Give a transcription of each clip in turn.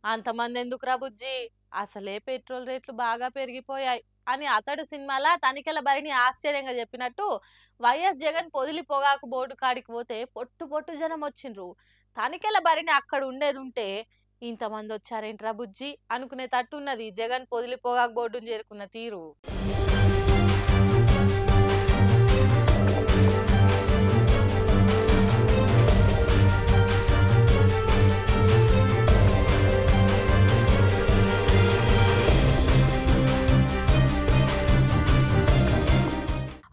అంతమంది ఎందుకురా బుజ్జి, అసలే పెట్రోల్ రేట్లు బాగా పెరిగిపోయాయి అని అతడు సినిమాల తనికెళ్ళ భరిణి ఆశ్చర్యంగా చెప్పినట్టు వైఎస్ జగన్ పొదిలి పొగాకు బోర్డు కాడికి పోతే పొట్టు పొట్టు జనం వచ్చిండ్రు. తనికెళ్ళ భరిణి అక్కడ ఉండేది ఉంటే ఇంతమంది వచ్చారేంట్రా బుజ్జి అనుకునే తట్టున్నది జగన్ పొదిలి పొగాకు బోర్డును చేరుకున్న తీరు.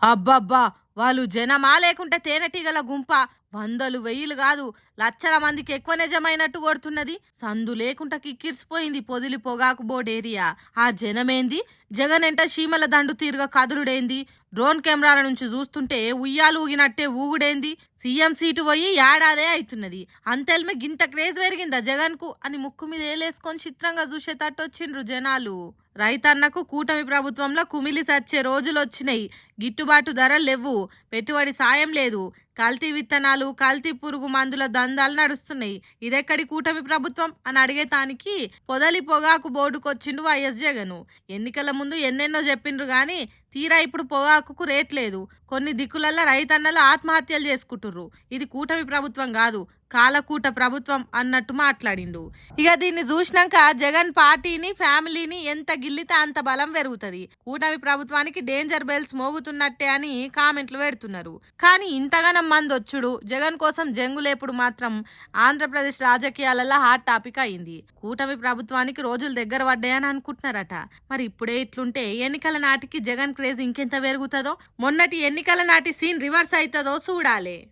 అబ్బబ్బా! వాళ్ళు జనమా లేకుంటే తేనెటీగల గుంపా? వందలు వెయ్యిలు కాదు, లక్షల మందికి ఎక్కువ నిజమైనట్టు కొడుతున్నది. సందు లేకుండా కిక్కిరిసిపోయింది పొదిలి పొగాకు బోర్డ్ ఏరియా. ఆ జనమేంది, జగన్ ఎంట చీమల దండు తీరుగా కదులుడేంది, డ్రోన్ కెమెరాల నుంచి చూస్తుంటే ఉయ్యాలు ఊగినట్టే ఊగుడేంది, సీఎం సీటు పోయి ఏడాదే అవుతున్నది. అంతెల్మే గింత క్రేజ్ పెరిగిందా జగన్ కు అని ముక్కు మీద ఏలేసుకొని చిత్రంగా చూసేటట్టు వచ్చిండ్రు జనాలు. రైతన్నకు కూటమి ప్రభుత్వంలో కుమిలి సచ్చే రోజులు వచ్చినాయి. గిట్టుబాటు ధరలు లేవు, పెట్టుబడి సాయం లేదు, కల్తీ విత్తనాలు, కల్తీ పురుగు మందుల దందాలు నడుస్తున్నాయి. ఇదెక్కడి కూటమి ప్రభుత్వం అని అడిగేతానికి పొదలి పొగాకు బోర్డుకొచ్చిండు వైఎస్ జగన్. ఎన్నికల ముందు ఎన్నెన్నో చెప్పిండ్రు గాని తీరా ఇప్పుడు పొగాకుకు రేట్ లేదు. కొన్ని దిక్కులల్లో రైతన్నలు ఆత్మహత్యలు చేసుకుంటుర్రు. ఇది కూటమి ప్రభుత్వం కాదు, కాలకూట ప్రభుత్వం అన్నట్టు మాట్లాడిండు. ఇక దీన్ని చూసినాక జగన్ పార్టీని ఫ్యామిలీని ఎంత గిల్లితే అంత బలం పెరుగుతుంది. కూటమి ప్రభుత్వానికి డేంజర్ బెల్స్ మోగుతున్నట్టే అని కామెంట్లు పెడుతున్నారు. కానీ ఇంతగానం మంది వచ్చుడు జగన్ కోసం జంగులేపుడు మాత్రం ఆంధ్రప్రదేశ్ రాజకీయాలలో హాట్ టాపిక్ అయింది. కూటమి ప్రభుత్వానికి రోజులు దగ్గర పడ్డాయని అనుకుంటున్నారట. మరి ఇప్పుడే ఇట్లుంటే ఎన్నికల నాటికి జగన్ క్రేజ్ ఇంకెంత పెరుగుతుందో, మొన్నటి ఎన్నికల నాటి సీన్ రివర్స్ అవుతుందో చూడాలి.